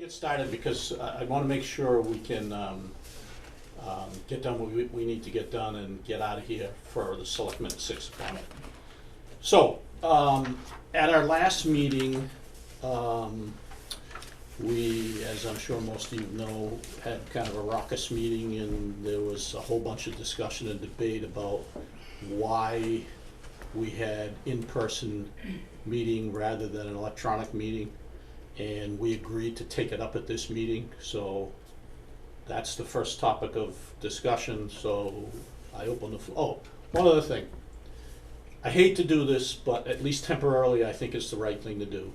get started because I want to make sure we can get done what we need to get done and get out of here for the selectmen at 6 o'clock. So, at our last meeting, we, as I'm sure most of you know, had kind of a raucous meeting, and there was a whole bunch of discussion and debate about why we had in-person meeting rather than an electronic meeting. And we agreed to take it up at this meeting, so that's the first topic of discussion. So I open the floor. Oh, one other thing. I hate to do this, but at least temporarily I think it's the right thing to do.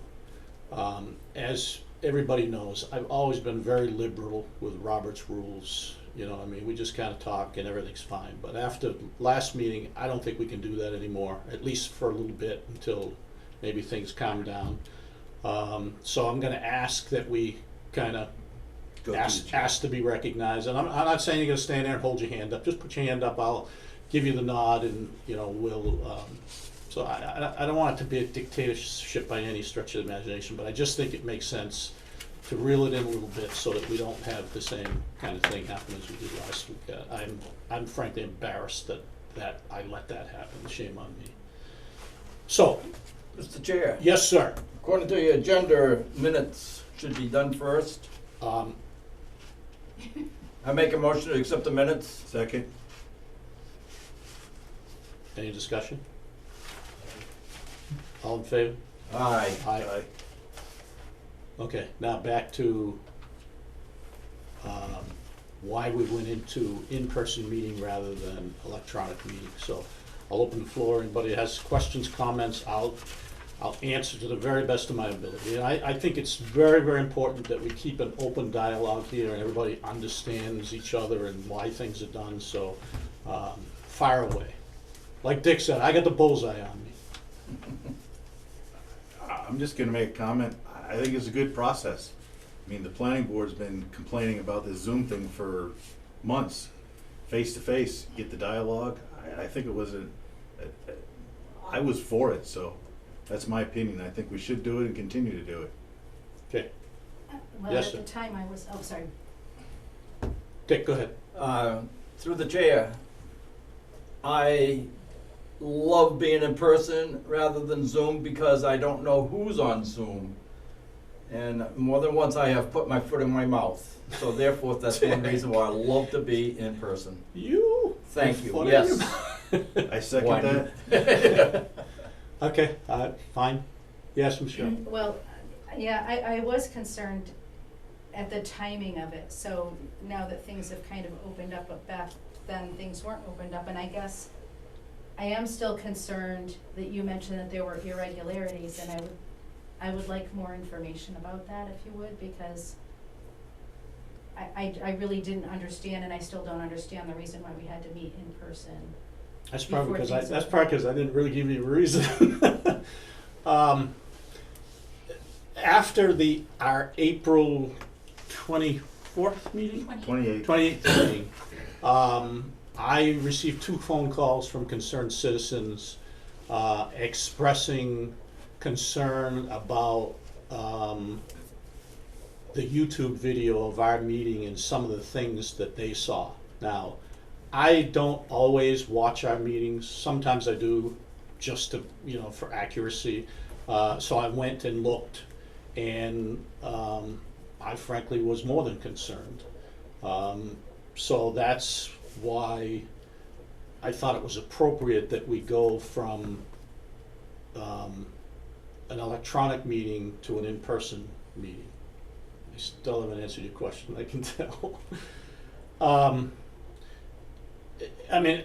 As everybody knows, I've always been very liberal with Robert's rules. You know what I mean? We just kind of talk and everything's fine. But after last meeting, I don't think we can do that anymore, at least for a little bit until maybe things calm down. So I'm going to ask that we kind of ask to be recognized. And I'm not saying you're going to stand there and hold your hand up. Just put your hand up. I'll give you the nod, and we'll. So I don't want it to be a dictatorship by any stretch of the imagination, but I just think it makes sense to reel it in a little bit so that we don't have the same kind of thing happen as we did last week. I'm frankly embarrassed that I let that happen. Shame on me. So, Mr. Chair. Yes, sir. According to your agenda, minutes should be done first. I make a motion to accept the minutes. Second. Any discussion? All in favor? Aye. Aye. Okay, now back to why we went into in-person meeting rather than electronic meeting. So I'll open the floor. Anybody has questions, comments, I'll answer to the very best of my ability. And I think it's very, very important that we keep an open dialogue here and everybody understands each other and why things are done. So fire away. Like Dick said, I got the bullseye on me. I'm just gonna make a comment. I think it's a good process. I mean, the planning board's been complaining about this Zoom thing for months. Face to face, get the dialogue. I think it was I was for it, so that's my opinion. I think we should do it and continue to do it. Okay. Well, Yes, at sir. the time I was, oh, sorry. Dick, go ahead. Through the chair, I love being in person rather than Zoom because I don't know who's on Zoom. And more than once I have put my foot in my mouth. So therefore, that's one reason why I love to be in person. Thank you, funny. yes. I second Why? that. Okay, fine. Yes, Michelle. Well, yeah, I was concerned at the timing of it. So now that things have kind of opened up, but back then things weren't opened up. And I guess I am still concerned that you mentioned that there were irregularities, and I would like more information about that if you would, because I really didn't understand, and I still don't understand the reason why we had to meet in person. That's probably Before because things I didn't really give you a reason. After our April 24th meeting, 28. 28th meeting, I received 2 phone calls from concerned citizens expressing concern about the YouTube video of our meeting and some of the things that they saw. Now, I don't always watch our meetings. Sometimes I do, just to, for accuracy. So I went and looked, and I frankly was more than concerned. So that's why I thought it was appropriate that we go from an electronic meeting to an in-person meeting. I still haven't answered your question, I can tell. I mean,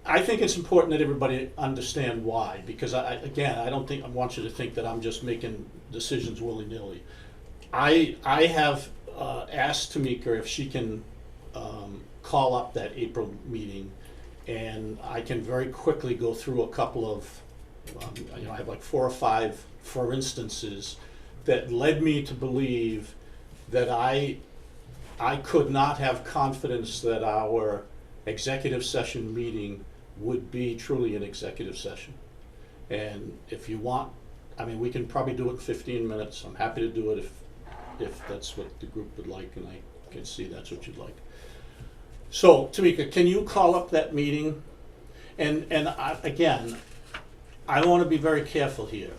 I think it's important that everybody understand why, because I want you to think that I'm just making decisions willy-nilly. I have asked Tamika if she can call up that April meeting, and I can very quickly go through a couple of, I have like 4 or 5 for instances that led me to believe that I could not have confidence that our executive session meeting would be truly an executive session. And if you want, I mean, we can probably do it in 15 minutes. I'm happy to do it if if that's what the group would like, and I can see that's what you'd like. So, Tamika, can you call up that meeting? And again, I want to be very careful here.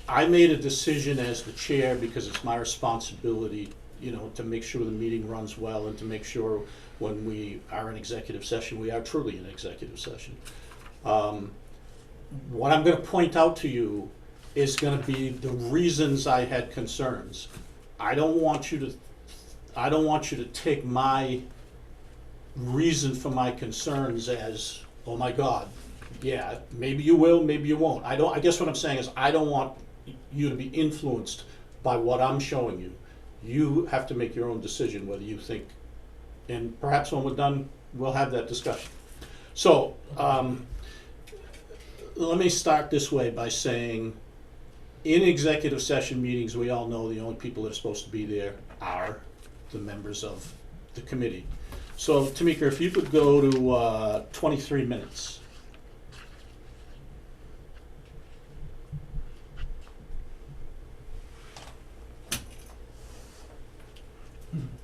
I made a decision as the chair because it's my responsibility, to make sure the meeting runs well and to make sure when we are in executive session, we are truly in executive session. What I'm going to point out to you is going to be the reasons I had concerns. I don't want you to take my reason for my concerns as, oh my God, yeah, maybe you will, maybe you won't. I guess what I'm saying is I don't want you to be influenced by what I'm showing you. You have to make your own decision whether you think, and perhaps when we're done, we'll have that discussion. So, let me start this way by saying, in executive session meetings, we all know the only people that are supposed to be there are the members of the committee. So, Tamika, if you could go to 23 minutes.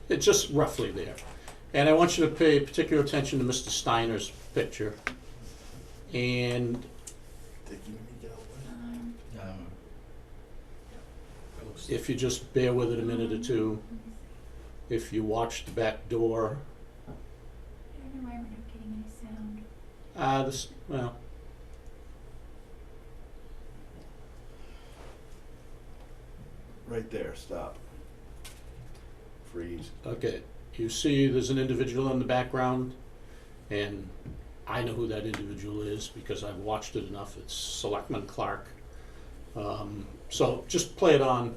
It's just roughly there. And I want you to pay particular attention to Mr. Steiner's picture. And if you just bear with it a minute or two, if you watch the back door, I don't know why we're not getting any sound. well, Right there, stop. Freeze. okay. You see there's an individual in the background, and I know who that individual is because I've watched it enough. It's Selectman Clark. So just play it on,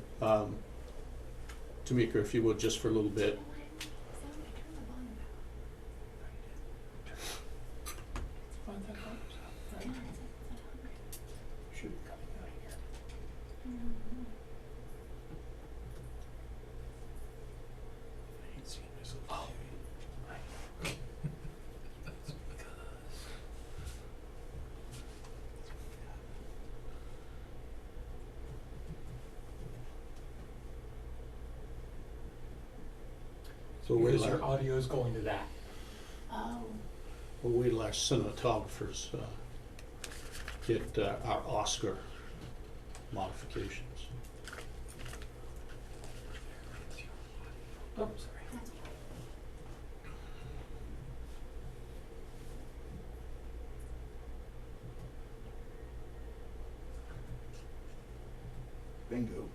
Tamika, if you would, just for a little bit. So Because your audio is going to that. Oh. we'll wait till our cinematographers get our Oscar modifications. Oh, sorry. Bingo.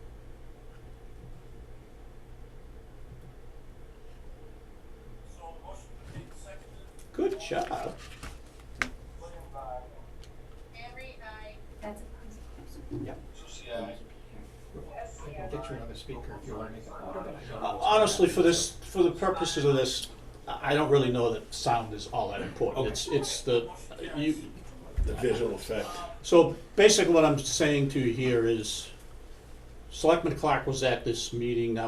Good job. That's Yep. I can get you another speaker if you want to make it louder, but I don't know. Honestly, for the purposes of this, I don't really know that sound is all that important. Okay. It's the, The visual effect. so basically what I'm saying to you here is, Selectman Clark was at this meeting.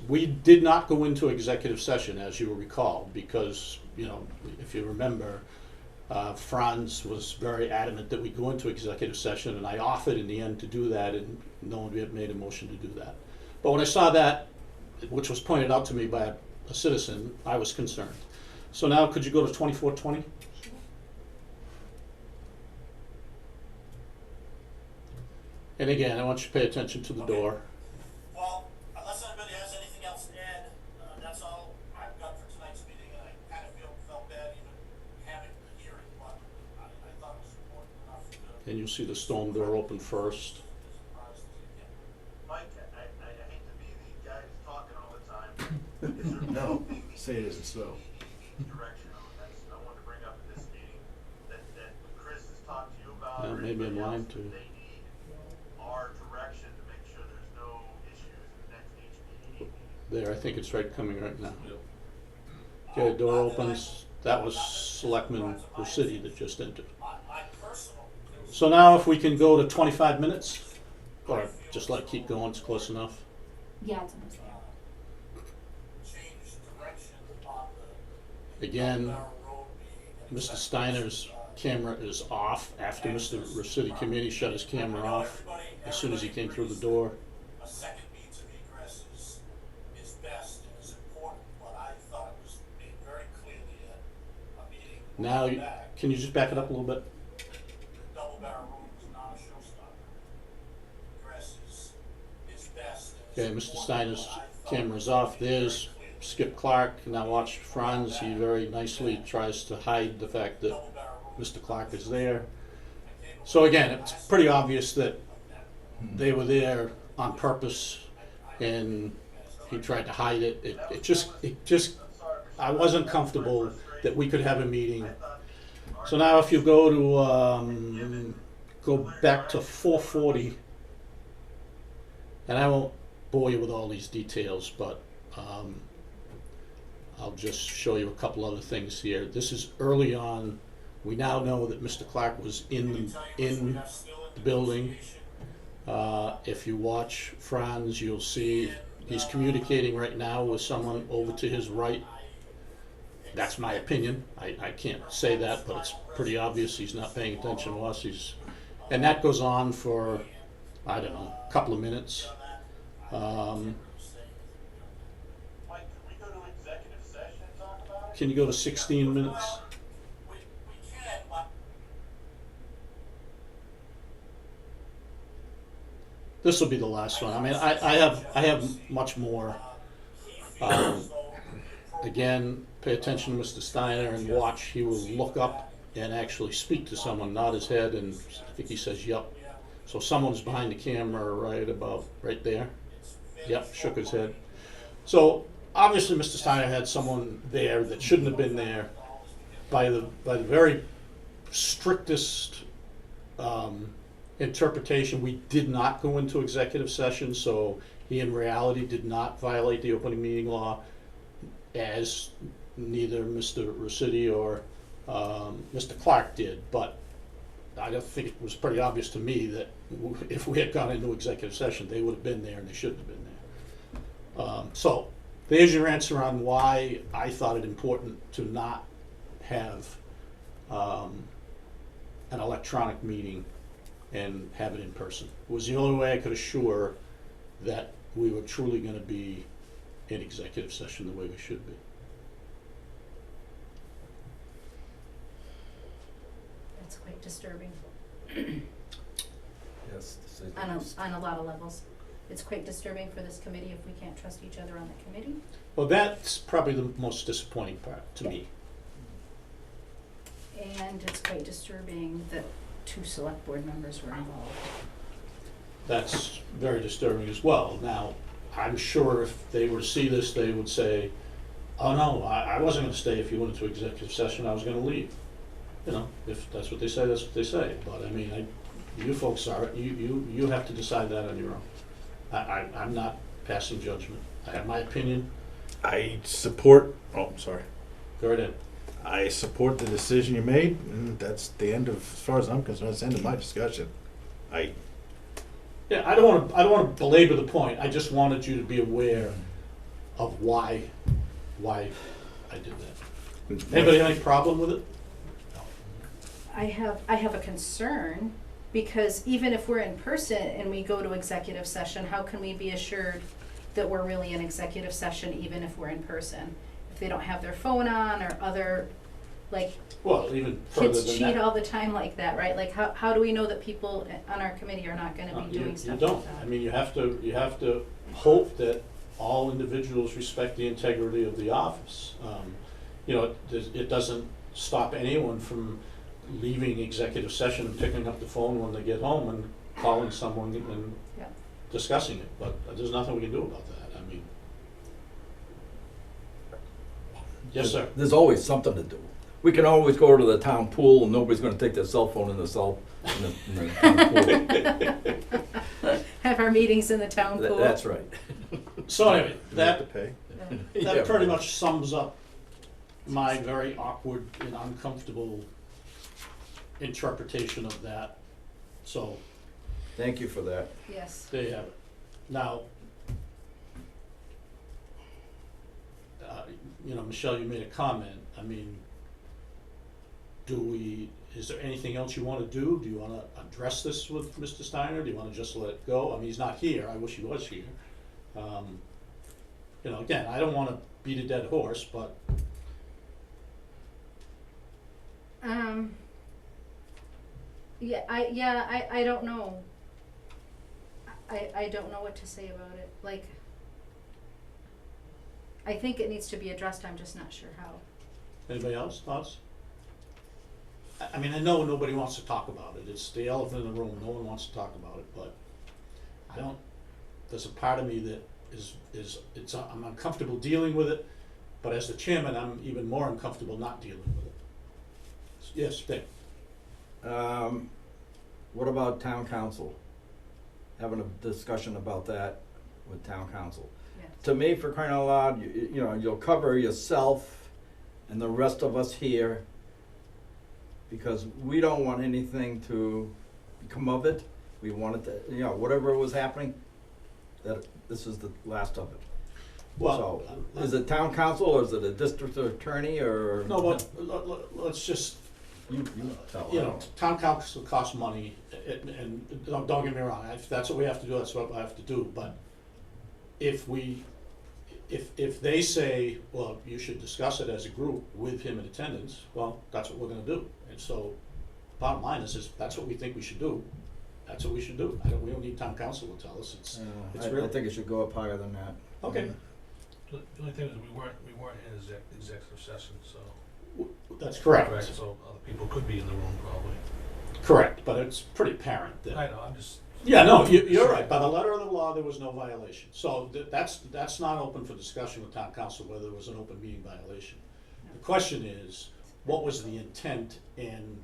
We did not go into executive session, as you will recall, because, if you remember, Franz was very adamant that we go into executive session, and I offered in the end to do that, and no one had made a motion to do that. But when I saw that, which was pointed out to me by a citizen, I was concerned. So now, could you go to 2420? And again, I want you to pay attention to the door. Well, unless anybody has anything else to add, that's all I've got for tonight's meeting, and I kind of felt bad even having the hearing, but I thought it was important enough to. And you'll see the stone door open first. Mike, I hate to be the guy who's talking all the time. Is there No, say it isn't so. direction on that? I wanted to bring up in this meeting that Chris has talked to you about. or Maybe I'm anybody lying else, to you. They need our direction to make sure there's no issues in the next HPD meeting. There, I think it's right coming right now. Okay, door opens. That was Selectman City that just entered. My personal. So now if we can go to 25 minutes, or just let it keep going, it's close enough. Yeah, it's almost there. Change direction on the. Again, Road being. Mr. Steiner's camera is off after Mr. City Committee shut his camera off as soon as he came through the door. A second means of egress is Now, can you just back it up a little bit? The double barrel room is not a showstopper. Dress is best. Okay, Mr. Steiner's camera's off. There's Skip Clark. Now watch Franz. He very nicely tries to hide the fact that Mr. Clark is there. So again, it's pretty obvious that they were there on purpose, and he tried to hide it. It just, I wasn't comfortable that we could have a meeting. So now if you go to, go back to 440, and I won't bore you with all these details, but I'll just show you a couple other things here. This is early on. We now know that Mr. Clark was in the building. If you watch Franz, you'll see he's communicating right now with someone over to his right. That's my opinion. I can't say that, but it's pretty obvious he's not paying attention to us. And that goes on for, I don't know, a couple of minutes. Can you go to 16 minutes? We can, but This will be the last one. I mean, I have much more. Again, pay attention to Mr. Steiner and watch. He will look up and actually speak to someone, nod his head, and I think he says, "Yup." So someone's behind the camera right there. Yep, shook his head. So obviously Mr. Steiner had someone there that shouldn't have been there. By the very strictest interpretation, we did not go into executive session, so he in reality did not violate the opening meeting law, as neither Mr. Rossetti or Mr. Clark did. But I don't think it was pretty obvious to me that if we had gone into executive session, they would have been there and they shouldn't have been there. So there's your answer on why I thought it important to not have an electronic meeting and have it in person. It was the only way I could assure that we were truly going to be in executive session the way we should be. That's quite disturbing Yes. to say the on least. a lot of levels. It's quite disturbing for this committee if we can't trust each other on the committee. Well, that's probably the most disappointing part to me. And it's quite disturbing that 2 select board members were involved. That's very disturbing as well. Now, I'm sure if they were to see this, they would say, "Oh no, I wasn't going to stay if you went into executive session. I was going to leave." You know, if that's what they say, that's what they say. But I mean, you folks are it. You have to decide that on your own. I'm not passing judgment. I have my opinion. I support, oh, sorry. Go right ahead. I support the decision you made, and that's the end of, as far as I'm concerned, that's the end of my discussion. Yeah, I don't want to belabor the point. I just wanted you to be aware of why I did that. Anybody have any problem with it? I have a concern, because even if we're in person and we go to executive session, how can we be assured that we're really in executive session even if we're in person? If they don't have their phone on or other, like, Well, even further kids than cheat that. all the time like that, right? Like, how do we know that people on our committee are not gonna be doing You stuff don't. like that? I mean, you have to hope that all individuals respect the integrity of the office. You know, it doesn't stop anyone from leaving executive session and picking up the phone when they get home and calling someone and Yeah. discussing it, but there's nothing we can do about that. I mean, yes, sir. There's always something to do. We can always go to the town pool and nobody's gonna take their cell phone in the town pool. Have our meetings in the town pool. That's right. So anyway, Do we have to that pay? Yeah, that pretty right. much sums up my very awkward and uncomfortable interpretation of that. So Thank you for that. Yes. there you have it. Now, you know, Michelle, you made a comment. I mean, is there anything else you want to do? Do you want to address this with Mr. Steiner? Do you want to just let it go? I mean, he's not here. I wish he was here. You know, again, I don't want to beat a dead horse, but I don't know. I don't know what to say about it, like, I think it needs to be addressed, I'm just not sure how. Anybody else, thoughts? I mean, I know nobody wants to talk about it, it's the elephant in the room, no one wants to talk about it, but I don't, there's a part of me that I'm uncomfortable dealing with it, but as the chairman, I'm even more uncomfortable not dealing with it. Yes, Dick? What about town council? Having a discussion about that with town council. Yes. To me, for crying out loud, you know, you'll cover yourself and the rest of us here, because we don't want anything to come of it. We want it to, you know, whatever was happening, that this is the last of it. Well, So, is it town council or is it a district attorney or? no, but let's just, You tell. you know, town council costs money, and don't get me wrong, if that's what we have to do, that's what I have to do, but if they say, well, you should discuss it as a group with him in attendance, well, that's what we're gonna do. And so, bottom line is that's what we think we should do, that's what we should do. We don't need town council to tell us, it's I real. think it should go up higher than that. Okay, The only thing is we weren't in executive session, so. that's correct, So other people could be in the room probably. correct, but it's pretty apparent that. I know, I'm just. Yeah, no, you're right, by the letter of the law, there was no violation, so that's not open for discussion with town council, whether it was an open meeting violation. The question is, what was the intent and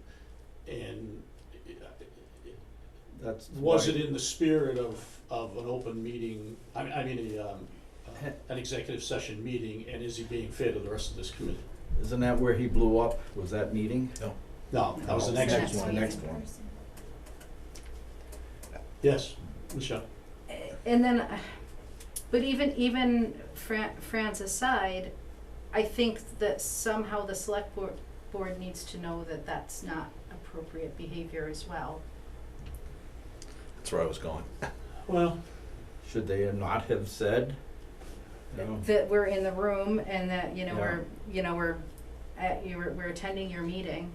That's. was right. it in the spirit of an open meeting, an executive session meeting, and is he being fair to the rest of this committee? Isn't that where he blew up? Was that meeting? No, that was the No, next next one. one, next one. Yes, Michelle? And then, but even Fran's aside, I think that somehow the select board needs to know that that's not appropriate behavior as well. That's where I was going. Well, Should they not have said? No. That we're in the room and that, you know, Yeah. we're attending your meeting.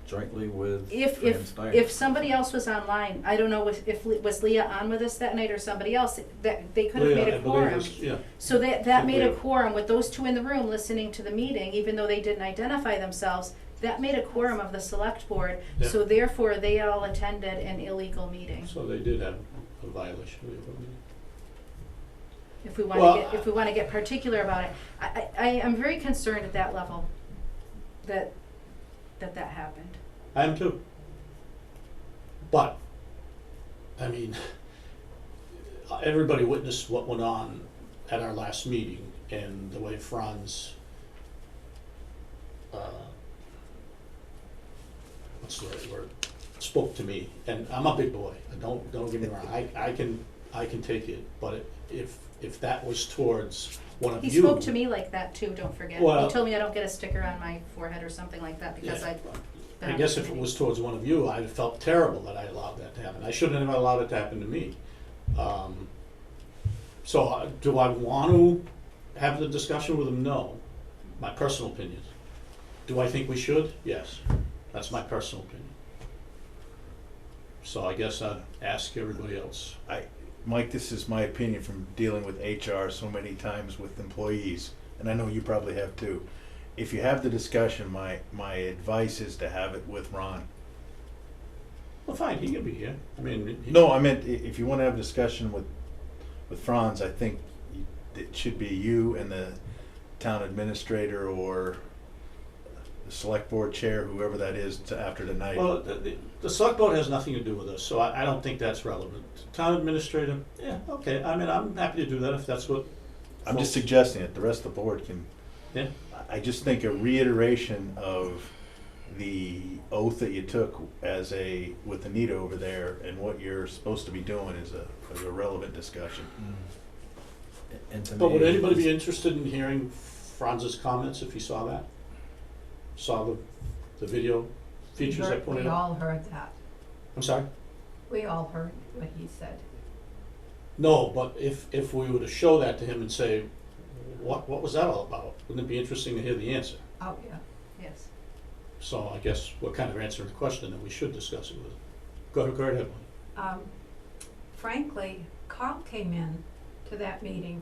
Jointly with If Fran Steiner. if somebody else was online, I don't know was Leah on with us that night or somebody else, that they could have Leah, made I a believe quorum. was- yeah, So that made a Leah. quorum with those two in the room listening to the meeting, even though they didn't identify themselves. That made a quorum of the select board, Yeah. so therefore they all attended an illegal meeting. so they did have a violation of the open meeting. If we wanna Well, if we wanna get particular about it, I am very concerned at that level, that happened. I am too. But, I mean, everybody witnessed what went on at our last meeting and the way Franz, what's the right word, spoke to me. And I'm a big boy, don't get me wrong, I can take it, but if that was towards one of you. He spoke to me like that too, don't forget. Well- He told me I don't get a sticker on my forehead or something like that because Yeah. I've been I on guess the if it committee. was towards one of you, I'd have felt terrible that I allowed that to happen. I shouldn't have allowed it to happen to me. So do I want to have the discussion with him? No. My personal opinion. Do I think we should? Yes. That's my personal opinion. So I guess I'd ask everybody else. Mike, this is my opinion from dealing with HR so many times with employees, and I know you probably have too. If you have the discussion, my advice is to have it with Ron. Well, fine, he can be here. I mean, No, I meant if you want to have a discussion with Franz, I think it should be you and the town administrator or the select board chair, whoever that is, after tonight. well, the select board has nothing to do with us, so I don't think that's relevant. Town administrator, yeah, okay. I mean, I'm happy to do that if that's what. I'm just suggesting it. The rest of the board can. Yeah. I just think a reiteration of the oath that you took with Anita over there and what you're supposed to be doing is a relevant discussion. And to But would me, anybody be interested in hearing Franz's comments if he saw that? Saw the video features I pointed We out? all heard that. I'm sorry? We all heard what he said. No, but if we were to show that to him and say, what was that all about? Wouldn't it be interesting to hear the answer? Oh, yeah. Yes. So I guess we're kind of answering the question that we should discuss it with. Go ahead, Emily. Frankly, Carl came in to that meeting,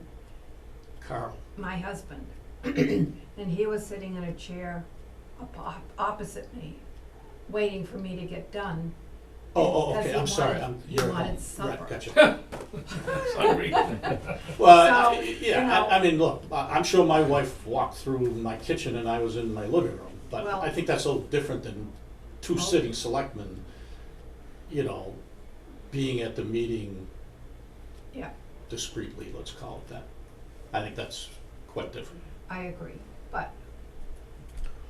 Carl. my husband, and he was sitting in a chair opposite me, waiting for me to get done. Oh, because okay, he I'm sorry, wanted- he you're wanted home. supper. Right, gotcha. Sorry. Well, So, yeah, I mean, look, I'm sure my wife walked through my kitchen and I was in my living room, but Well- I think that's a little different than two Oh. sitting selectmen, you know, being at the meeting Yeah, discreetly, let's call it that. I think that's quite different. I agree, but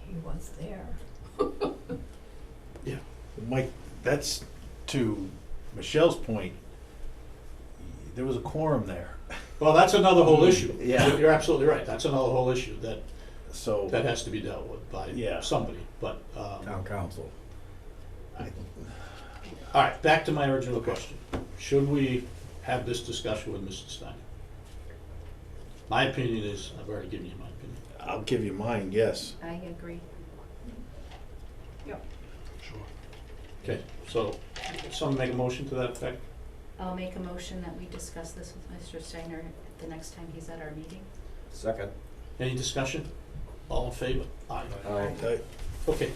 he was there. Mike, that's to Michelle's point, there was a quorum there, Well, that's another whole issue. Yeah. You're absolutely right, that's another whole issue that so. has to be dealt with by Yeah. somebody, but, Town council. I- all right, back to my original question. Should we have this discussion with Mr. Steiner? My opinion is, I've already given you my opinion. I'll give you mine, yes. I agree. Sure. Okay, so, someone make a motion to that effect? I'll make a motion that we discuss this with Mr. Steiner the next time he's at our meeting. Second. Any discussion? All in favor? Aye. Okay. Okay,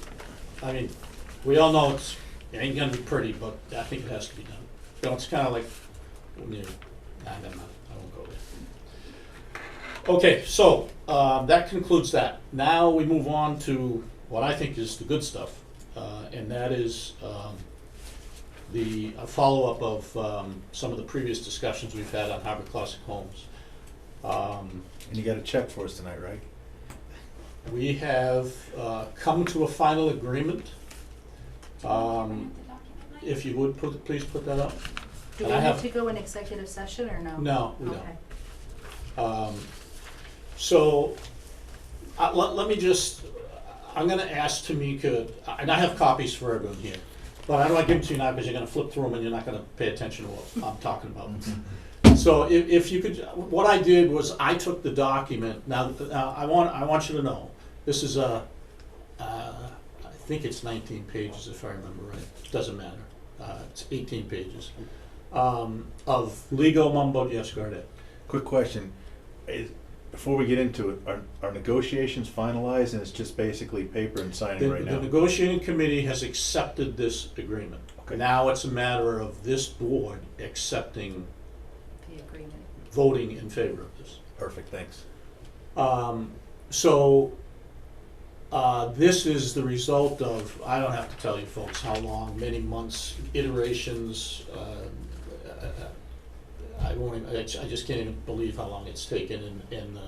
I mean, we all know it ain't gonna be pretty, but I think it has to be done. You know, it's kinda like, when you, never mind, I won't go there. Okay, so, that concludes that. Now we move on to what I think is the good stuff, and that is, the follow-up of, some of the previous discussions we've had on Harbor Classic Homes. And you got a check for us tonight, right? We have, come to a final agreement. Do you want to print the document, Mike? If you would, please put that up. Do And we I have have- to go in executive session or no? No, we don't. Okay. So, let me just, I'm gonna ask Tamika, and I have copies for everyone here, but I don't wanna give them to you now because you're gonna flip through them and you're not gonna pay attention to what I'm talking about. So if you could, what I did was I took the document, now, I want you to know, this is I think it's 19 pages if I remember right, doesn't matter, it's 18 pages, of legal mumbo, yes, go ahead. Quick question, before we get into it, are negotiations finalized and it's just basically paper and signing right The now? negotiating committee has accepted this agreement. Okay. Now it's a matter of this board accepting, The agreement. voting in favor of this. Perfect, thanks. So, this is the result of, I don't have to tell you folks how long, many months, iterations, I won't even, I just can't even believe how long it's taken and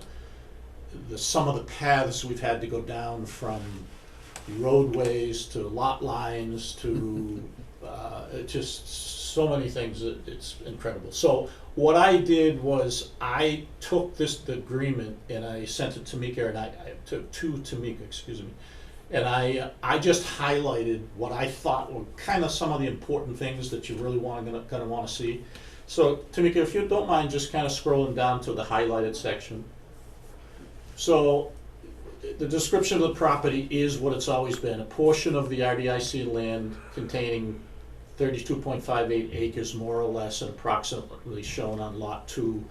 some of the paths we've had to go down from roadways to lot lines to, just so many things, it's incredible. So what I did was I took the agreement and I sent it to Tamika, and I took to Tamika, excuse me. And I just highlighted what I thought were kind of some of the important things that you really gonna wanna see. So Tamika, if you don't mind just kind of scrolling down to the highlighted section. So the description of the property is what it's always been, a portion of the RDIC land containing 32.58 acres more or less and approximately shown on lot 2,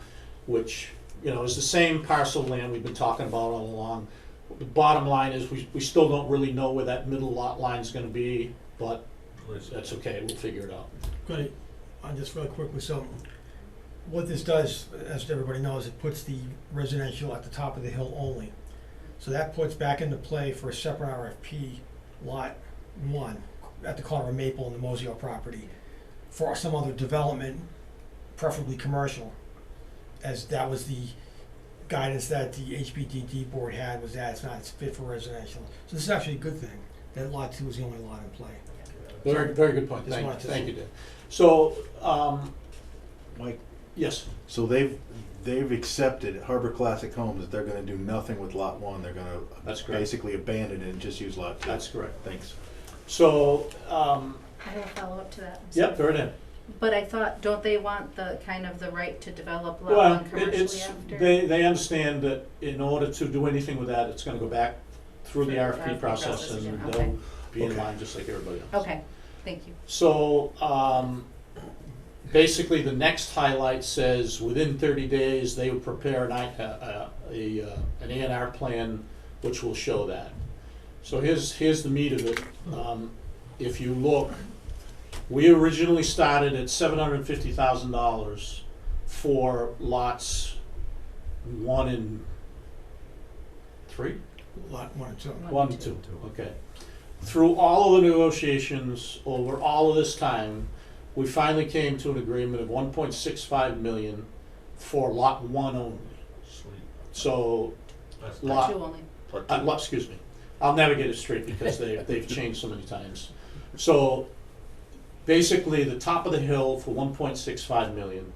which, you know, is the same parcel of land we've been talking about all along. The bottom line is we still don't really know where that middle lot line is gonna be, but that's okay, we'll figure it out. Good. Just really quickly, so what this does, as everybody knows, it puts the residential at the top of the hill only. So that puts back into play for a separate RFP, lot 1, at the corner of Maple and the Mosio property, for some other development, preferably commercial, as that was the guidance that the HBDD board had, was that it's fit for residential. So this is actually a good thing, that lot 2 is the only lot in play. Very, very good point, Just wanted to- thank you, Dave. So, Mike, yes, so they've accepted Harbor Classic Homes that they're gonna do nothing with lot 1, they're gonna That's correct. basically abandon it and just use lot 2. that's correct. Thanks. So, I have a follow-up to that. yep, go right in. But I thought, don't they want the, kind of the right to develop lot Well, one commercially it's, after? they understand that in order to do anything with that, it's gonna go back through the RFP RFP process and again, they'll okay. be in Okay. line just like everybody else. Okay, thank you. So, basically, the next highlight says, within 30 days, they would prepare an A&R plan, which will show that. So here's the meat of it. If you look, we originally started at $750,000 for lots 1 and 3? Lot 1 and 2. 1 and 2, okay. Through all of the negotiations, over all of this time, we finally came to an agreement of 1.65 million for lot 1 only. Sweet. So, That's lot, Two only. excuse me, I'll never get it straight because they've changed so many times. So, basically, the top of the hill for 1.65 million,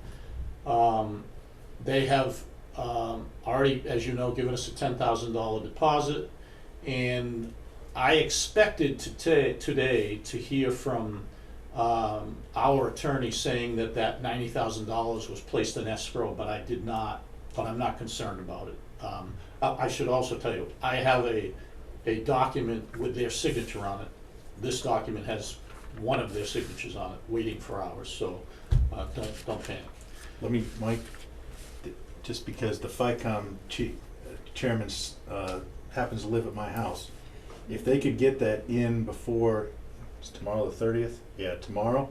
they have already, as you know, given us a $10,000 deposit, and I expected today to hear from our attorney saying that $90,000 was placed in escrow, but I did not, but I'm not concerned about it. I should also tell you, I have a document with their signature on it. This document has one of their signatures on it, waiting for ours, so don't panic. Let me, Mike, just because the FICOM chairman happens to live at my house, if they could get that in before, it's tomorrow the 30th? Yeah, tomorrow,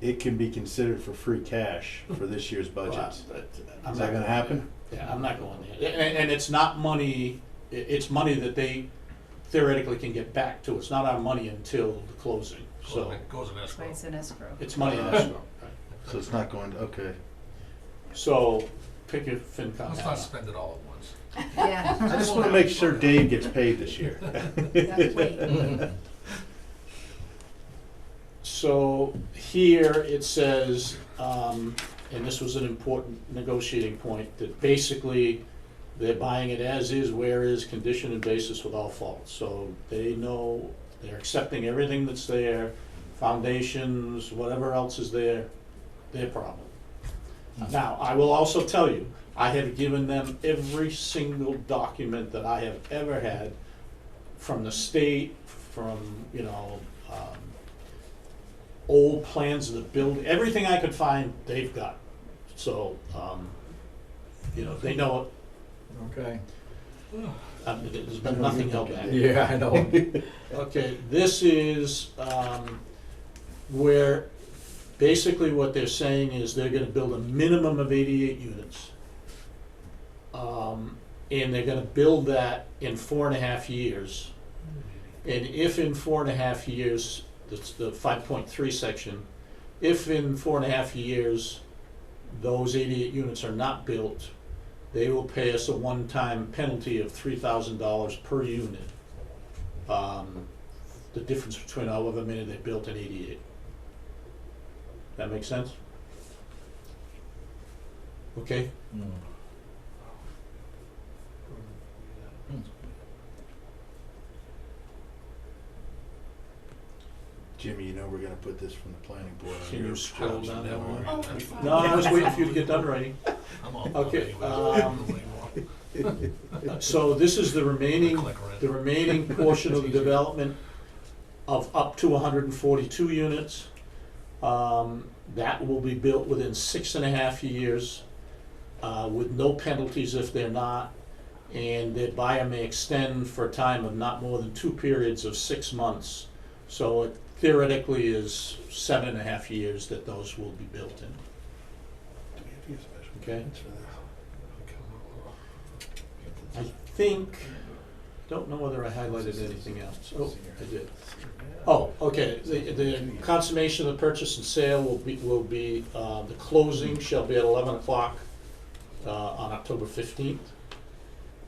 it can be considered for free cash for this year's budgets. I'm Is not that gonna going happen? there. Yeah, I'm not going there. And it's not money, it's money that they theoretically can get back to. It's not our money until the closing, so Goes in That's why escrow. it's in escrow. it's money in escrow. Right. So it's not going to, okay. So pick your FinCom Let's hat not up. spend it all at once. Yeah. I just wanna make sure Dave gets paid this year. Wait. So here it says, and this was an important negotiating point, that basically they're buying it as is, where is, condition and basis without fault. So they know, they're accepting everything that's there, foundations, whatever else is there, their problem. Now, I will also tell you, I have given them every single document that I have ever had from the state, from, old plans of the building, everything I could find, they've got. So, they know Okay. it. There's been nothing held back. Yeah, I know. Okay, this is where basically what they're saying is they're gonna build a minimum of 88 units. And they're gonna build that in 4.5 years. And if in 4.5 years, that's the 5.3 section, if in 4.5 years those 88 units are not built, they will pay us a one-time penalty of $3,000 per unit. The difference between however many they built and 88. That make sense? Okay? Jimmy, you know we're gonna put this from the planning board on Can your you scroll house. down that that one? one? Oh, that's fine. No, I was waiting for you to get done writing. I'm all Okay, anymore. So this is the remaining, Click around. the remaining portion of the development of up to 142 units. That will be built within 6.5 years, with no penalties if they're not. And the buyer may extend for a time of not more than 2 periods of 6 months. So it theoretically is 7.5 years that those will be built in. Okay? I think, don't know whether I highlighted anything else. Oh, I did. Oh, okay, the consummation of the purchase and sale will be, the closing shall be at 11 o'clock, on October 15th.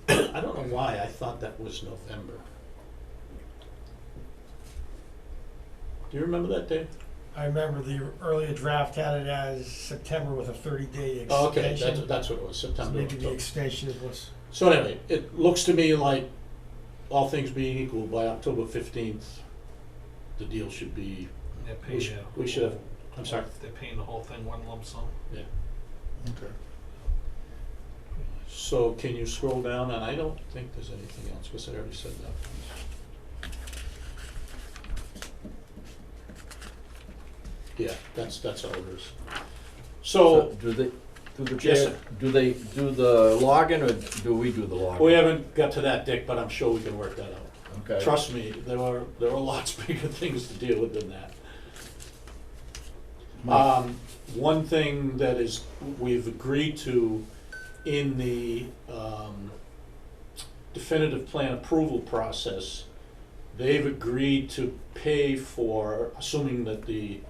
I don't know why I thought that was November. Do you remember that, Dave? I remember the earlier draft had it as September with a 30-day Oh, okay, extension. that's what it was, So September. maybe the October. extension was, So anyway, it looks to me like, all things being equal, by October 15th, the deal should be, They're we paying should, the we should have, whole- I'm sorry. They're paying the whole thing one lump sum. Okay. So can you scroll down, and I don't think there's anything else, because I already said that. Yeah, that's all it is. So, Do they, through the Yes, chair, sir. do they do the login or do we do the login? we haven't got to that, Dick, but I'm sure we can work that out. Okay. Trust me, there are lots bigger things to deal with than that. One thing that is, we've agreed to in the definitive plan approval process, they've agreed to pay for, assuming that the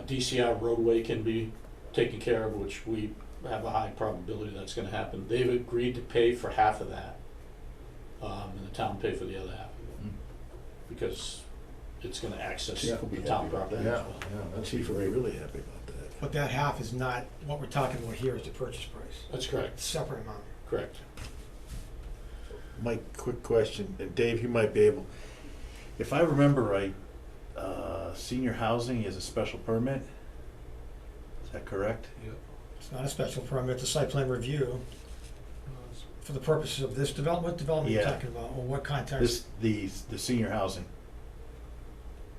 DCR roadway can be taken care of, which we have a high probability that's gonna happen, they've agreed to pay for half of that, and the town pay for the other half, because it's gonna access Chief will be the town happy about property that. as well. that's Chief will be really happy about that. But that half is not, what we're talking about here is the purchase price. That's correct, It's a separate amount. correct. Mike, quick question, and Dave, you might be able, if I remember right, senior housing is a special permit? Is that correct? It's not a special permit, it's a site plan review for the purposes of this development. What development are you Yeah. talking about, or what context? The senior housing,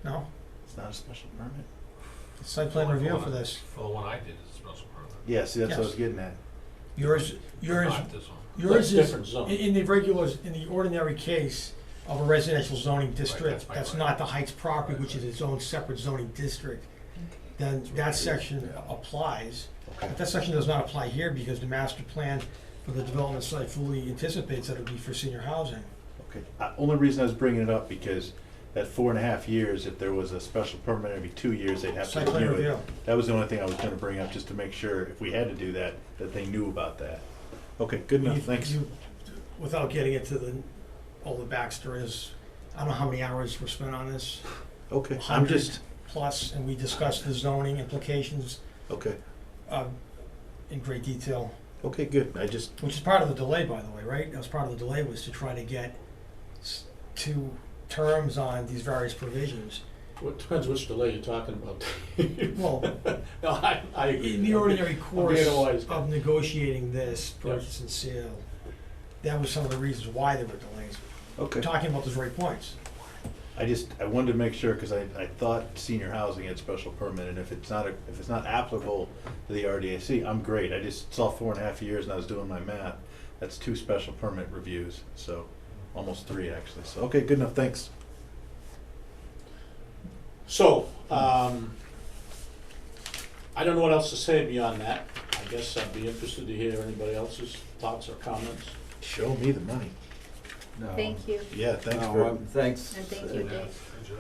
No, it's not a special permit? it's site plan review for this. For the one I did, it's a special permit. Yeah, see, that's what I was Yes. getting at. Yours, Not this one. yours That's is, different zone. in the regular, in the ordinary case of a residential zoning district, that's my that's right. not the Heights property, which is its own separate zoning district, then that section applies. Okay. But that section does not apply here because the master plan for the development site fully anticipates that it'll be for senior housing. Okay, only reason I was bringing it up, because at 4.5 years, if there was a special permit every 2 years, they'd have to Site plan renew it. review. That was the only thing I was gonna bring up, just to make sure, if we had to do that, that they knew about that. Okay, good enough, thanks. Without getting into all the backstories, I don't know how many hours were spent on this, Okay, I'm 100 just, plus, and we discussed the zoning implications okay, in great detail, okay, good, I just, which is part of the delay, by the way, right? That was part of the delay, was to try to get to terms on these various provisions. Well, it depends which delay you're talking about. Well, No, I agree. in the ordinary course being a wise guy. of negotiating this Yeah. purchase and sale, that was some of the reasons why there were delays. okay. Talking about those very points. I wanted to make sure, because I thought senior housing had special permit, and if it's not applicable to the RDIC, I'm great. I just saw 4.5 years and I was doing my math. That's 2 special permit reviews, so almost 3 actually. So, okay, good enough, thanks. So, I don't know what else to say beyond that. I guess I'd be interested to hear anybody else's thoughts or comments. Show me the money. No. Thank you, Yeah, thanks No, for, thanks. and thank you, Dave. Good job.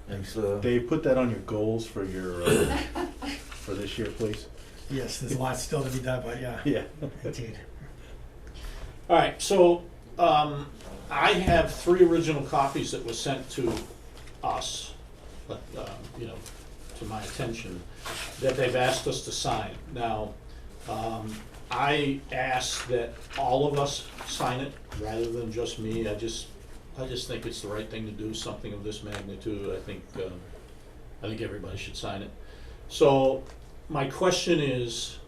Thanks, Dave, put that on your goals for for this year, please. Yes, there's a lot still to be done, but yeah, Yeah. indeed. All right, so, I have 3 original copies that were sent to us, but, to my attention, that they've asked us to sign. Now, I ask that all of us sign it rather than just me. I just think it's the right thing to do, something of this magnitude. I think everybody should sign it. So my question is,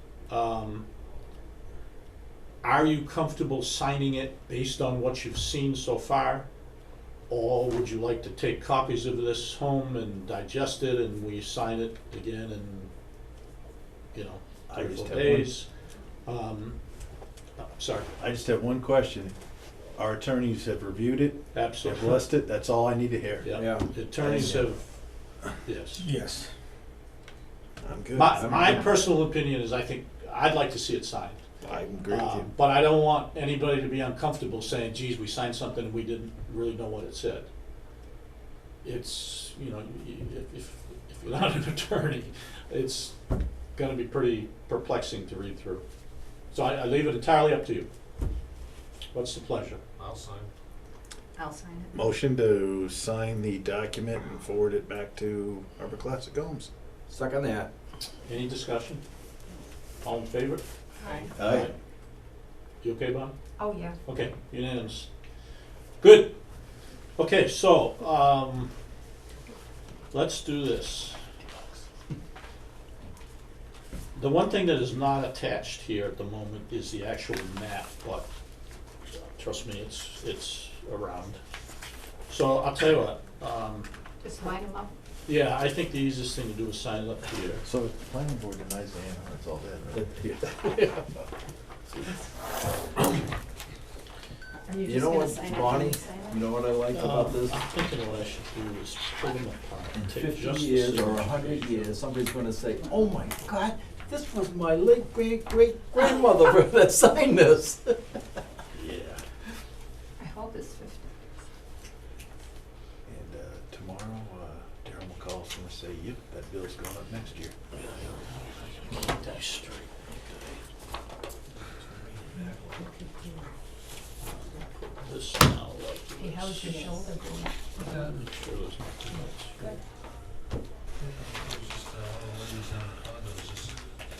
are you comfortable signing it based on what you've seen so far? Or would you like to take copies of this home and digest it and we sign it again in, I 3 or just 4 have days? Sorry, I just have one question. Our attorneys have reviewed it, have absolutely. blessed it, that's all I need to hear. Yeah, Yeah. the attorneys have, yes. Yes. I'm good. My personal opinion is I'd like to see it signed. I agree with you. But I don't want anybody to be uncomfortable saying, geez, we signed something and we didn't really know what it said. It's, if you're not an attorney, it's gonna be pretty perplexing to read through. So I leave it entirely up to you. What's the pleasure? I'll sign. I'll sign it. Motion to sign the document and forward it back to Harbor Classic Homes. Second that. Any discussion? All in favor? Aye. You okay, Bob? Oh, yeah. Okay, unanimous. Good. Okay, so, let's do this. The one thing that is not attached here at the moment is the actual map, but trust me, it's around. So I'll tell you what, Just line them up. yeah, I think the easiest thing to do is sign it up here. So if the planning board denies the A&R, it's all dead, Are you You just know gonna what, sign it? Bonnie? and sign it? You know what I like about this? I'm thinking what I should do is pull them apart. In take 50 just the years or signatures. 100 years, somebody's gonna say, oh my God, this was my late great-great-grandmother that signed this. Yeah. I hope it's 50. And tomorrow, Darryl McCall's gonna say, yep, that bill's going up next year. Keep that straight. Put this now like Hey, how's your this. shoulder going? Make sure there's nothing else. Good. It was just, ladies down in the condo, was just,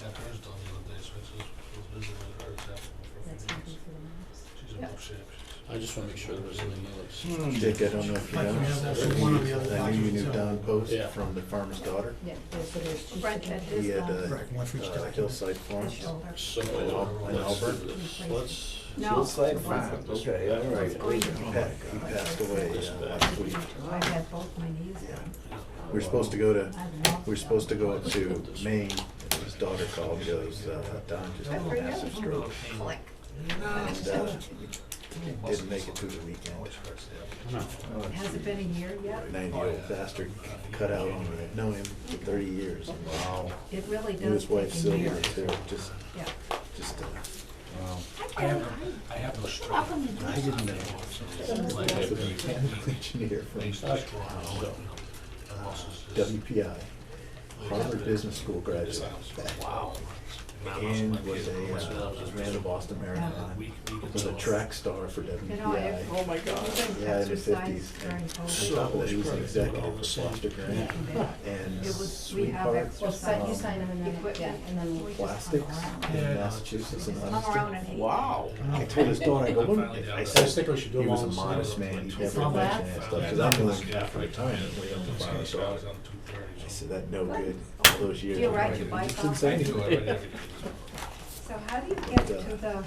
got hers done the other day, so I was visiting with her, for a That's few happy days. for the moms. She's in Yeah. rough shape. I just wanna make sure there isn't any others. Dick, I don't know if you Like know, we have also one of the other that new documents, Newtown post Yeah. from the farmer's daughter. Yeah, so there's two. Brent had signatures. He his had done. Right, one for each document. Hillside Farm. His shoulder. So, In let's do Auburn? this. Let's, No. Hillside it wasn't. Farms, okay, all It's right. going to be. He passed away last week. I've had both my knees Yeah. done. We're supposed to go to, I've loved we're supposed to go Let's to put this Maine, and his daughter called, and goes, Don just had a massive stroke. Click. And, didn't make it through the weekend. Has it been a year yet? 90-year-old bastard cut out on me. I've known him for 30 years. Wow. It really Knew does his wife take a Sylvia year. too, just, Yeah. I have no strength. I didn't know. Like, He was a mechanical engineer from WPI, Harvard Business School graduate. wow. And was ran the Boston Marathon, was a track star for You know, WPI. Oh my God. Yeah, in his exercise 50s. during On COVID. top of that, he was an executive for Foster Grant and It was, we Sweetheart have Well, exercise. you sign them and then, Equipment. yeah, and then. We just hung Plastics around. in Massachusetts and Hung around Leominster. and ate. Wow. I told his daughter, I go, look, I I just said, think we should do he them was all a in modest series. man, he Is never it mentioned left? that stuff, because I'm going after retirement, way up the farmer's daughter. I said, that no good, all those years. Do you ride your bike Didn't off? say I do anything. it every day. So how do you get to the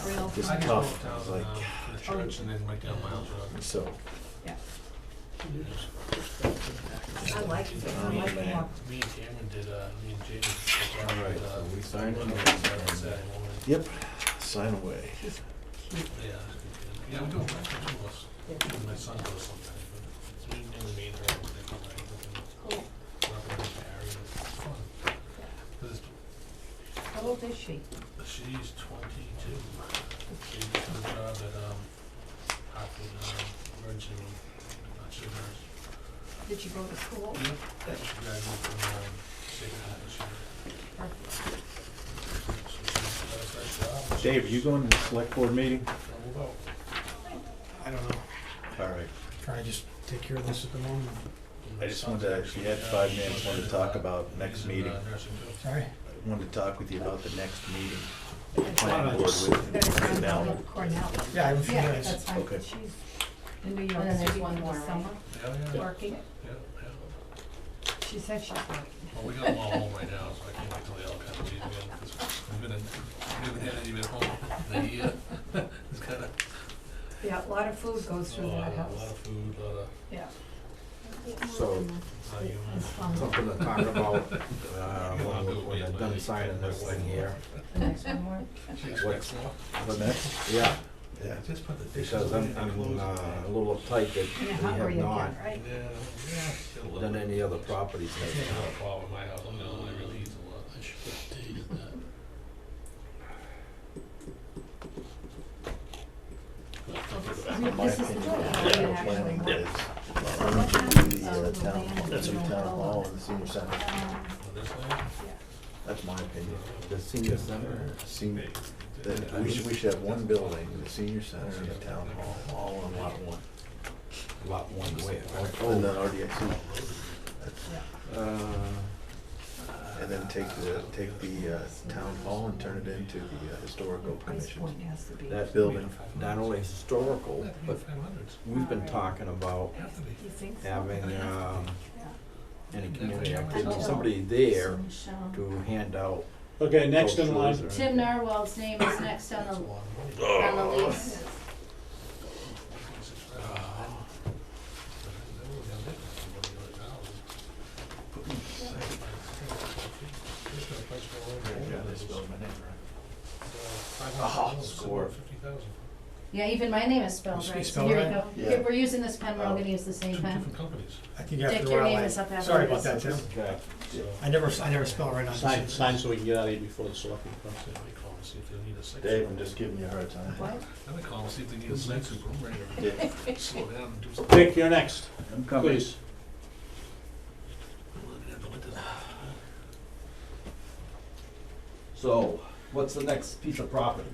trail? Just I go tough, I down, was like, to the church and then right down Miles Road. so, Yeah. I like it. I like the man. walk. Me and Cameron did, me and Jamie. did, All right, so we signed it. Saturday morning. yep, sign away. Yeah, yeah, we do it, two of us. Even my son goes sometimes, but it's me and her, and they come right, Cool. we're up in Barry, and it's fun. 'Cause How old is she? she's 22. She just got a job at, Hartford, emergency room, she nurse. Did she go to school? Yep, she graduated from, Sacred Heart this year. Perfect. So she does that job. Dave, are you going to the select board meeting? We'll go. I don't know. All right. Try to just take care of this at the moment. I just wanted to, if you had 5 minutes, wanted to talk about next meeting. Nursing too. Sorry? I wanted to talk with you about the next meeting. That's Planning fine. board We with gotta find Cornell. out Cornell. Yeah, I have a few Yeah, minutes. that's fine. Okay. She's in New York And then there's City one for more, the right? summer, Yeah, working. yeah. She said she's working. Well, we got them all home right now, so I can't wait till they all kind of leave again, because we haven't had any at home in a year. It's kind of, Yeah, a lot of food goes through that a lot house. of food, a lot of, Yeah. So, It's fun. something to talk about, when they're done signing this thing here. The next one more. she expects more. The next? Yeah, Yeah. Just put the dishes because away I'm and clothes a little uptight that And you're we hungry have again, not right? Yeah, get a little done bit. any other properties I can't have a have. problem in my house, I'm the only one that really eats a lot. I should have dated that. My This is opinion, good. the Yeah. planning board is, So what do happened? the Oh, the town, land that's in is town no hall go. and the senior center. On this land? That's my opinion. The senior center, Senior, that we should have one building, the senior center and the town hall, all on lot one. lot one way. And then RDIC. Uh, And then take the town hall and turn it into the historical Price commission. point has to be. that Building. not only historical, but 500s. we've been talking about Have to be. You think so? having, Yeah. any community activity, somebody there Michelle. to hand out Okay, next in line, Brochures or Tim anything. Narwhal's name is next on That's a the, lot of money. on the lease. Yeah, they spelled my name Score. score. Yeah, even my name is spelled You right, so spell here right? you go. Yeah. Here, we're using this pen, we're all Oh. gonna use the same Two pen. different companies. I think after Dick, a your while, name is up after sorry this. about that, Tim. Okay. So, I never spell right on sign, this. sign so we can get out of here before the selectmen I comes. might call and see if they need a six. Dave, I'm just giving you a hard time. What? I might call and see if they need a six super. I'm ready Yeah. to slow down and do something. Dick, you're next, I'm coming. please. So, what's the next piece of property?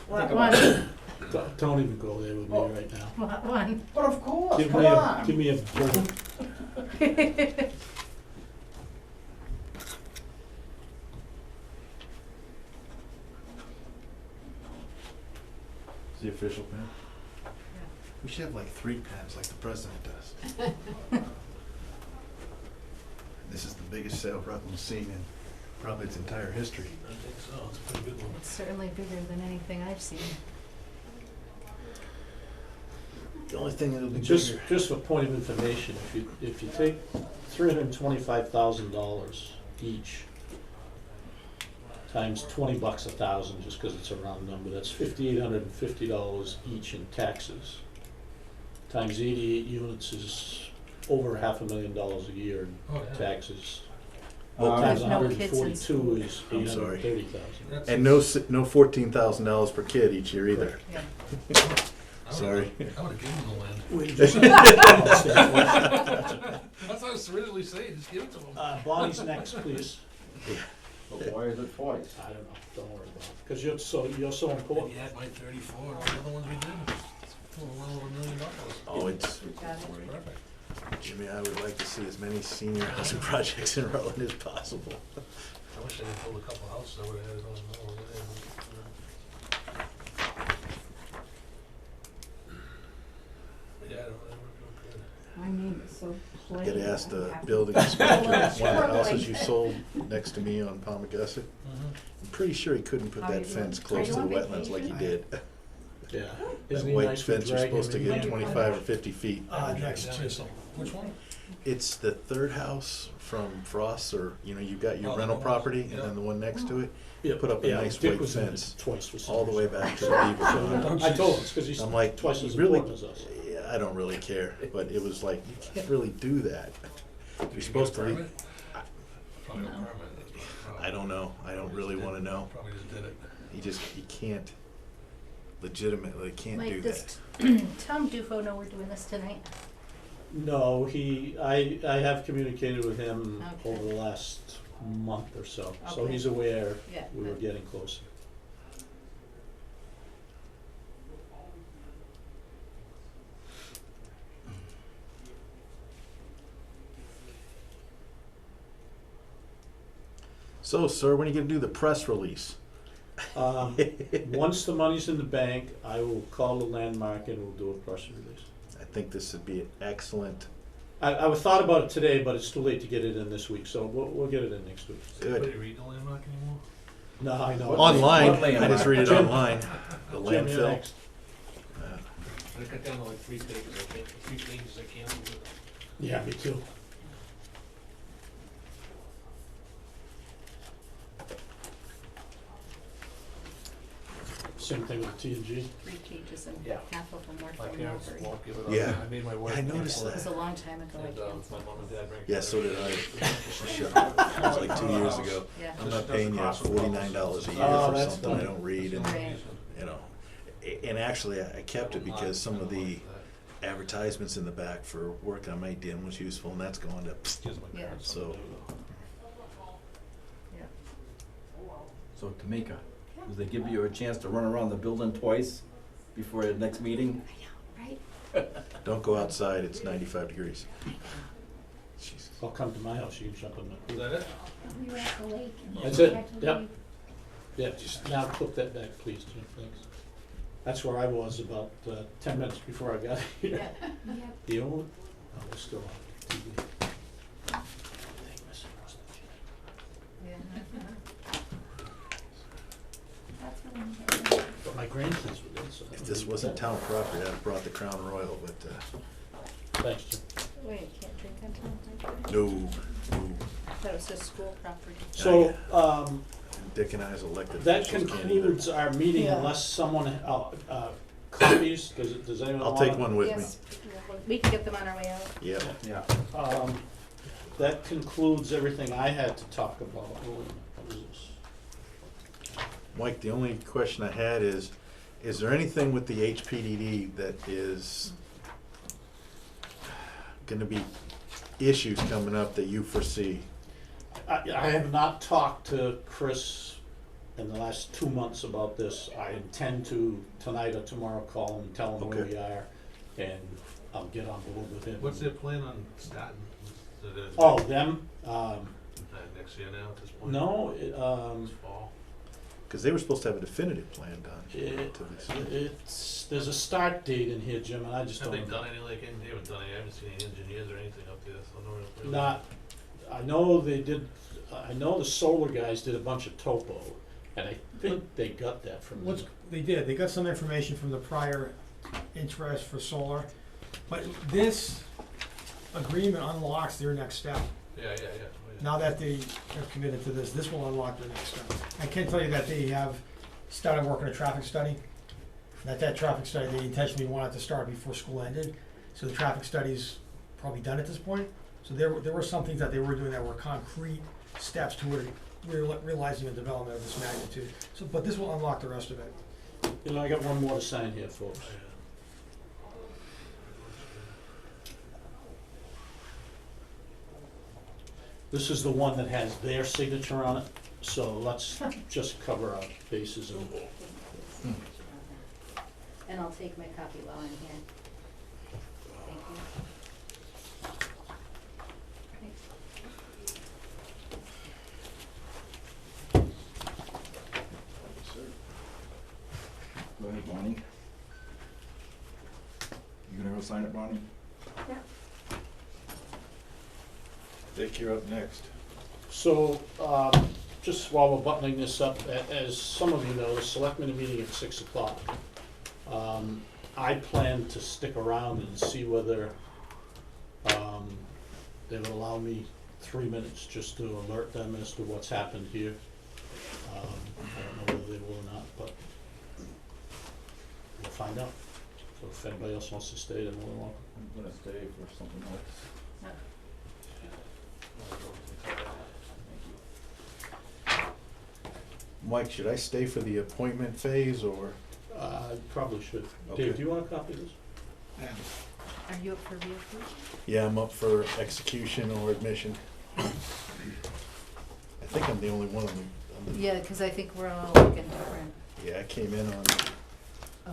What Think one? about it. Don't even go there with me Oh. right now. What one? But of course, Give come me a, on. give me a bullet. Is the official pen? We should have like 3 pens like the president does. This is the biggest sale Rutland's seen in probably its entire history. I think so, it's a pretty good one. It's certainly bigger than anything I've seen. The only thing that'll be Just, bigger. just for point of information, if you take $325,000 each, times $20 a thousand, just because it's a round number, that's $5,850 each in taxes. Times 88 units is over $500,000 a year in Oh, yeah. taxes. Um, Times There's no kids in 142 is I'm sorry. $830,000. That's- And no $14,000 per kid each year either. Yeah. I would've- Sorry. I would've given them the land. Wait, did you- That's what I was originally saying, just give it to them. Bonnie's next, please. But why is it twice? I don't know, don't worry about it, because you're so And important. you had my 34 and all the other ones we did. Well over $1 million. Oh, it's, Got it. Perfect. Jimmy, I would like to see as many senior housing projects in Rutland as possible. I wish I could build a couple houses, I would've had it on over there. Yeah, I don't, that worked real good. My name is so plain. Get asked I'm the happy. building inspector, one of the Struggling. houses you sold next to me on Palmagussit. I'm pretty sure he couldn't put How that you doing? fence Are close you to the on wetlands like he vacation? did. Yeah. That Isn't he white nice we fence, you're drag him supposed to in get here? 25 or 50 feet. Next, Chisel. Which one? It's the third house from Frost, or, you got your Oh, rental the one property, next- and yeah. then the one next to it, Yeah, put up a yeah, nice Dick white was in it fence twice with all the way seniors. back to the beaver So, pond. I told him, it's because he's I'm like, twice you as really, important as us. yeah, I don't really care, but it was like, you can't really do that. You're supposed to leave. Probably no No. permit. That's probably- I don't know, I don't really wanna know. Probably just did it. You can't, legitimately can't do Mike, that. does Tom Dufo know we're doing this tonight? No, I have communicated with him Okay. over the last month or so, so Okay. he's aware Yeah. we were getting closer. So, sir, when are you gonna do the press release? Once the money's in the bank, I will call the landmark and we'll do a press release. I think this would be an excellent, I thought about it today, but it's too late to get it in this week, so we'll get it in next week. Does anybody good. read the landmark anymore? No, I know. Online, What I just landmark? read it Jim. online, the Jim, you're landfill. next. I cut down to like 3 pages, I can't, 3 pages I can't do it. Yeah, me too. Same thing with TNG. 3 pages and Yeah. half of them were My from parents Milbury. won't give it up. Yeah. I made my wife. I cancel noticed it. It was a long time ago, I And, canceled. my mom and dad drank. Yeah, so did I. It It was like 2 years ago. Yeah. I'm not paying you $49 a year Oh, for that's something I fine. don't read, and, Right. and actually, I kept it because some of the advertisements in the back for work on my den was useful, and that's gone to, Gives my Yeah. parents So- something to do. Yeah. So Tamika, did they give you a chance to run around the building twice before the next meeting? Right? don't go outside, it's 95 degrees. Jesus. I'll come to my house, you can jump in the Is that it? We were at the lake and. That's it, had to yep. leave. Yeah, just now clip that back, please, Jim, thanks. That's where I was about 10 minutes before I got here. Yep. The only, oh, we're still on TV. Yeah. If this wasn't town property, I'd have brought the Crown Royal, but, Thanks, Jim. Wait, can't drink on town property? no, no. I thought it was just school property. So, Dick and I as elected that officials can't either. concludes our meeting Yeah. unless someone, copies, does anyone I'll wanna? take one with me. Yes, we can get them on our way out. Yeah. Yeah. That concludes everything I had to talk about. What was this? Mike, the only question I had is there anything with the HPDD that is gonna be issues coming up that you foresee? I have not talked to Chris in the last 2 months about this. I intend to tonight or tomorrow call him and tell him where Okay. we are, and I'll get on board with him. What's their plan on starting? Oh, them? Next year now at this point? No, This fall? Because they were supposed to have a definitive plan done. there's a start date in here, Jim, and I just Have don't. they done any, like, they haven't done any, I haven't seen any engineers or anything up there, so no real. Not, I know they did, I know the solar guys did a bunch of topo, and I think they got that from What's, them. they did, they got some information from the prior interest for solar, but this agreement unlocks their next step. Yeah, yeah, yeah. Now that they have committed to this, this will unlock their next step. I can tell you that they have started working a traffic study. That traffic study, they intentionally wanted to start before school ended, so the traffic study's probably done at this point. So there were some things that they were doing that were concrete steps toward realizing a development of this magnitude. So, but this will unlock the rest of it. You know, I got one more to sign here, folks. This is the one that has their signature on it, so let's just cover our bases and And I'll take my copy while I'm here. Thank you. Go ahead, Bonnie. You gonna go sign it, Bonnie? Dick, you're up next. So, just while we're buttoning this up, as some of you know, the selectmen are meeting at 6 o'clock. I plan to stick around and see whether they would allow me 3 minutes just to alert them as to what's happened here. I don't know whether they will or not, but we'll find out. So if anybody else wants to stay, then we'll welcome. I'm gonna stay for something else. Mike, should I stay for the appointment phase or? Probably should. Okay. Dave, do you want a copy of this? Are you up for VFW? Yeah, I'm up for execution or admission. I think I'm the only one on the. Yeah, because I think we're all looking different. Yeah, I came in on, Oh,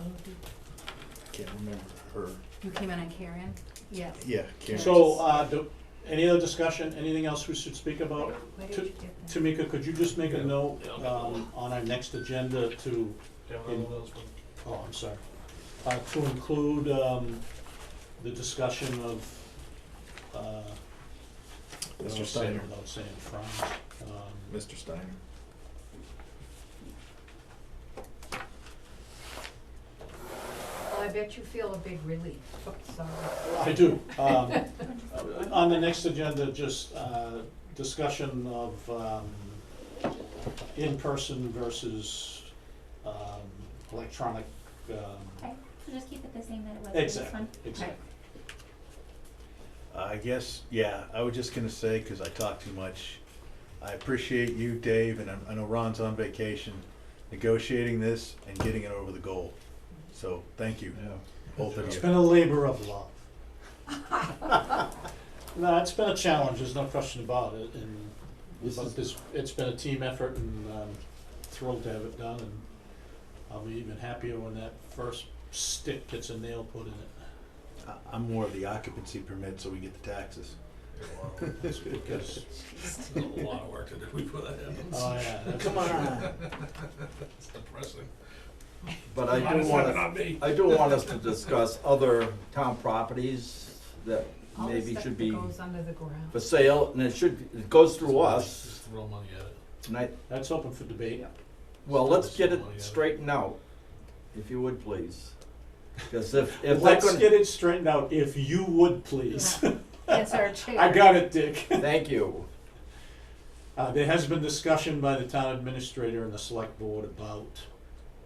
can't remember her. you came in on Karen? Yeah. Yeah, Karen. So, any other discussion, anything else we should speak about? Where did you get that? Tamika, could you just make a Yeah. note, Yeah, I'll make a note. on our next agenda to, Yeah, one of those ones. oh, I'm sorry, to include, the discussion of, Mr. I'll say it Steiner. without saying Franz, Mr. Steiner. Well, I bet you feel a big relief. Oops, sorry. I do. On the next agenda, just discussion of in-person versus electronic. Okay, so just keep it the same that it was for this Exactly, one. exactly. I guess, yeah, I was just gonna say, cause I talk too much, I appreciate you, Dave, and I know Ron's on vacation, negotiating this and getting it over the goal. So, thank you, both of It's you. been a labor of love. No, it's been a challenge, there's no question about it, and it's been a team effort, and thrilled to have it done, and I'll be even happier when that first stick gets a nail put in it. I'm more of the occupancy permit, so we get the taxes. That's because, There's a lot of work to do before that happens. oh yeah, that's Come for sure. on. It's depressing. But I do want us to discuss other town properties that All the maybe stuff should that be goes under the ground. for sale, and it goes through us. Just throw money at it. And That's open for debate. well, let's get it straightened out. if you would please. Because if they're Let's gonna, get it straightened out, if you would please. It's our chair. I got it, Dick. thank you. There has been discussion by the town administrator and the select board about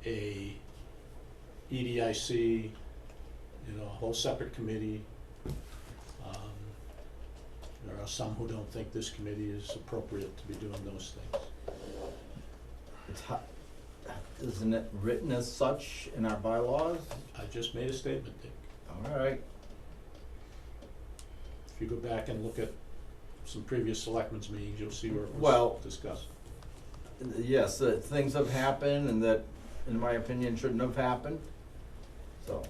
a EDIC, you know, a whole separate committee. There are some who don't think this committee is appropriate to be doing those things. It's isn't it written as such in our bylaws? I just made a statement, Dick. All right. If you go back and look at some previous selectmen's meetings, you'll see where it Well- was discussed. Yes, things have happened and that, in my opinion, shouldn't have happened. So,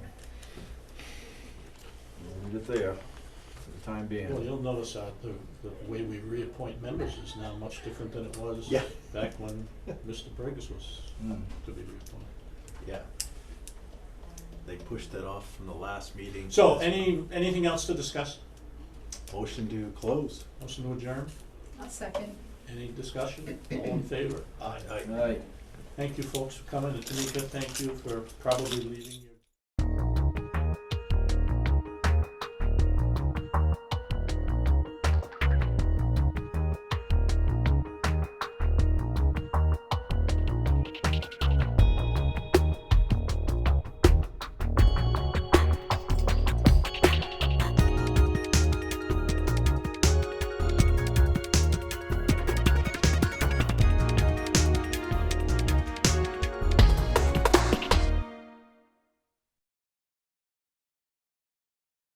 we'll leave it there for the time being. Well, you'll notice the way we reappoint members is now much different than it was Yeah. back when Mr. Burgess was Mm. to be reappointed. Yeah. They pushed that off from the last meeting. So, anything else to discuss? Motion to close. Motion to adjourn? I'll second. Any discussion? All in favor? Aye. All right. Thank you folks for coming, and Tamika, thank you for probably leaving